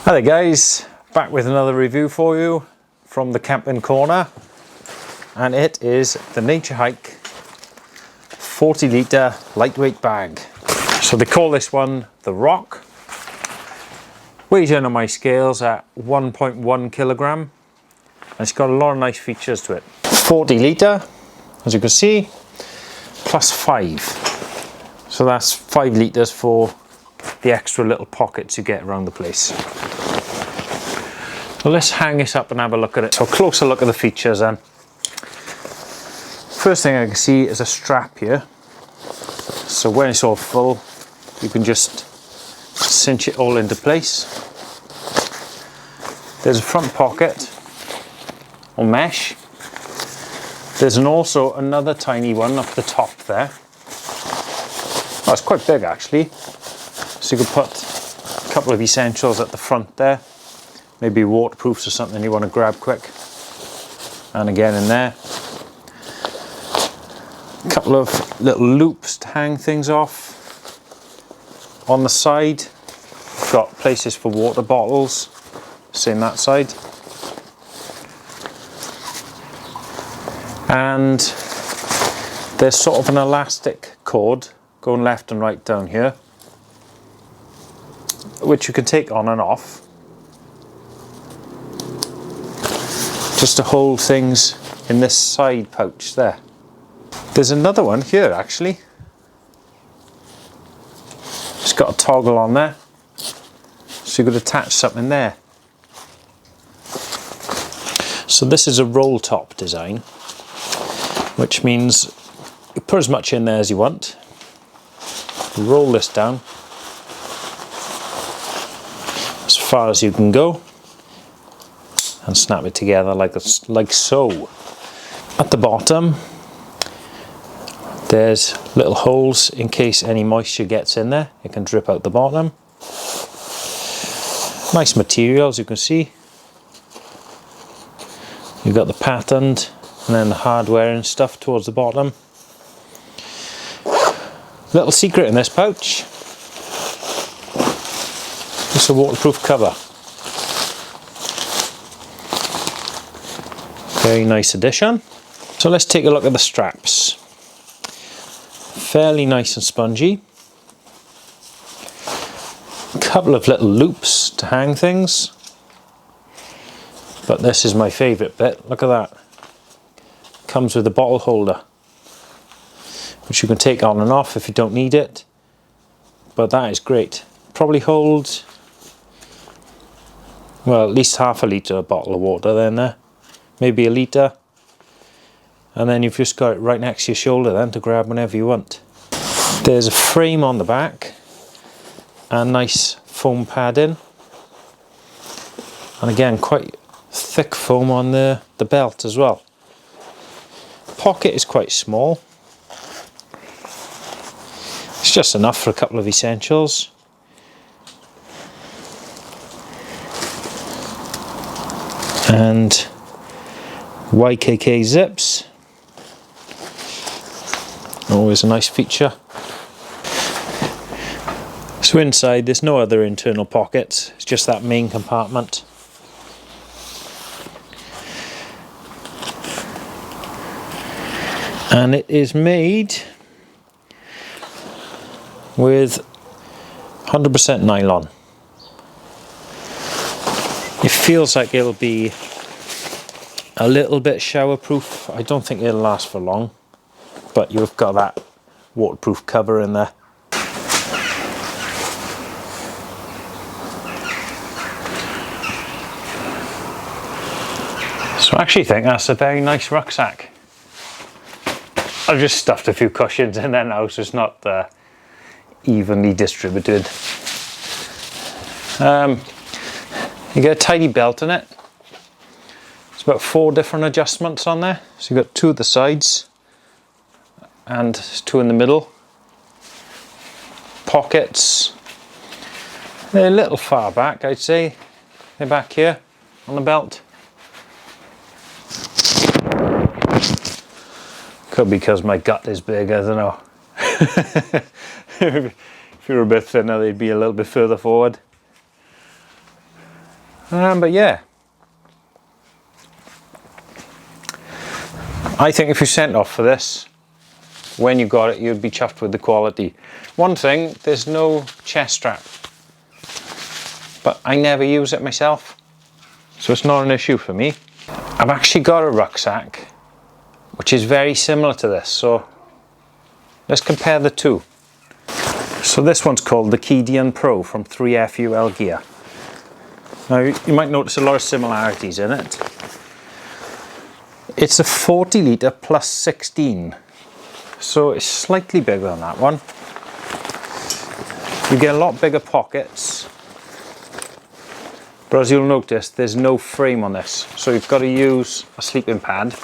Hi there guys, back with another review for you from the camping corner, and it is the Naturehike 40 litre lightweight bag. So they call this one the Rock. Weighs in on my scales at 1.1 kilogram, and it's got a lot of nice features to it. 40 litre, as you can see, plus 5. So that's 5 litres for the extra little pockets you get around the place. So let's hang this up and have a look at it. So a closer look at the features then. First thing I can see is a strap here. So when it's all full, you can just cinch it all into place. There's a front pocket or mesh. There's also another tiny one up the top there. Oh, it's quite big actually. So you could put a couple of essentials at the front there. Maybe waterproofs or something you want to grab quick. And again in there. A couple of little loops to hang things off. On the side, got places for water bottles. Same that side. And there's sort of an elastic cord going left and right down here, which you can take on and off, just to hold things in this side pouch there. There's another one here actually. It's got a toggle on there, so you could attach something there. So this is a roll top design, which means you put as much in there as you want. Roll this down as far as you can go and snap it together like so. At the bottom there's little holes in case any moisture gets in there. It can drip out the bottom. Nice material, as you can see. You've got the patterned and then the hardware and stuff towards the bottom. Little secret in this pouch, it's a waterproof cover. Very nice addition. So let's take a look at the straps. Fairly nice and spongy. A couple of little loops to hang things. But this is my favourite bit, look at that. Comes with a bottle holder, which you can take on and off if you don't need it. But that is great. Probably holds, well, at least half a litre of bottle of water then there. Maybe a litre. And then you've just got it right next to your shoulder then to grab whenever you want. There's a frame on the back and nice foam padding. And again, quite thick foam on the belt as well. Pocket is quite small. It's just enough for a couple of essentials. And YKK zips. Always a nice feature. So inside there's no other internal pockets, it's just that main compartment. And it is made with 100% nylon. It feels like it'll be a little bit showerproof. I don't think it'll last for long, but you've got that waterproof cover in there. So I actually think that's a very nice rucksack. I've just stuffed a few cushions in there now, so it's not evenly distributed. You get a tidy belt in it. It's about 4 different adjustments on there. So you've got 2 at the sides and 2 in the middle. Pockets. They're a little far back, I'd say. They're back here on the belt. Could be because my gut is big, I don't know. If you were a bit thinner, they'd be a little bit further forward. But yeah, I think if you sent off for this, when you got it, you'd be chuffed with the quality. One thing, there's no chest strap, but I never use it myself, so it's not an issue for me. I've actually got a rucksack which is very similar to this, so let's compare the two. So this one's called the Qidian Pro from 3FUL Gear. Now you might notice a lot of similarities in it. It's a 40 litre plus 16, so it's slightly bigger than that one. You get a lot bigger pockets, but as you'll notice, there's no frame on this, so you've got to use a sleeping pad.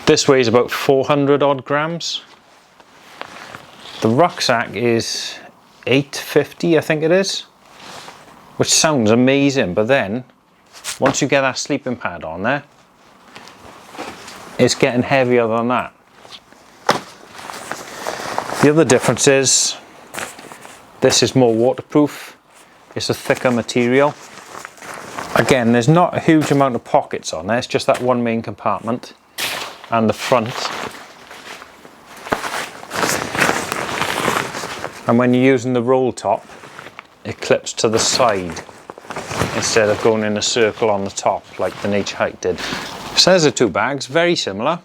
This weighs about 400 odd grams. The rucksack is 850, I think it is, which sounds amazing, but then once you get that sleeping pad on there, it's getting heavier than that. The other difference is this is more waterproof. It's a thicker material. Again, there's not a huge amount of pockets on there, it's just that one main compartment and the front. And when you're using the roll top, it clips to the side instead of going in a circle on the top like the Naturehike did. So there's the two bags, very similar.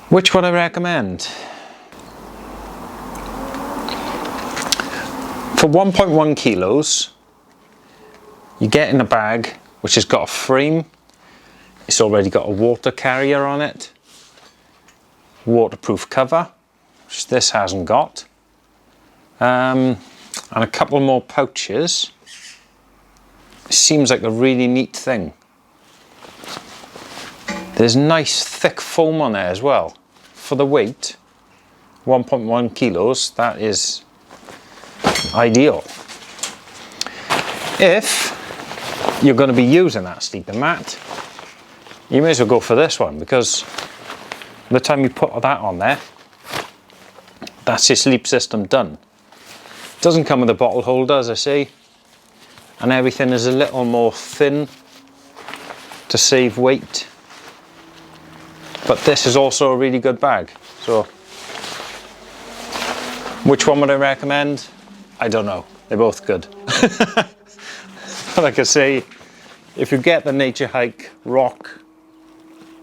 Which would I recommend? For 1.1 kilos, you get in a bag which has got a frame. It's already got a water carrier on it, waterproof cover, which this hasn't got, and a couple more pouches. It seems like a really neat thing. There's nice thick foam on there as well. For the weight, 1.1 kilos, that is ideal. If you're going to be using that sleeping mat, you may as well go for this one, because by the time you put that on there, that's your sleep system done. It doesn't come with a bottle holder, as I say, and everything is a little more thin to save weight. But this is also a really good bag. So, which one would I recommend? I don't know. They're both good. Like I say, if you get the Naturehike Rock,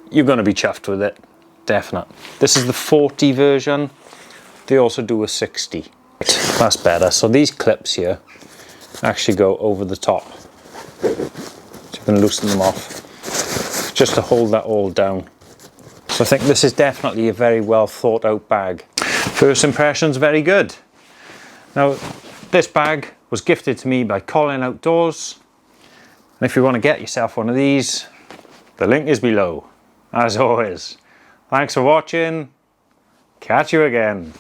you're going to be chuffed with it, definite. This is the 40 version. They also do a 60. That's better. So these clips here actually go over the top. So you can loosen them off, just to hold that all down. So I think this is definitely a very well thought out bag. First impressions, very good. Now, this bag was gifted to me by Colin Outdoors. And if you want to get yourself one of these, the link is below. As always, thanks for watching. Catch you again.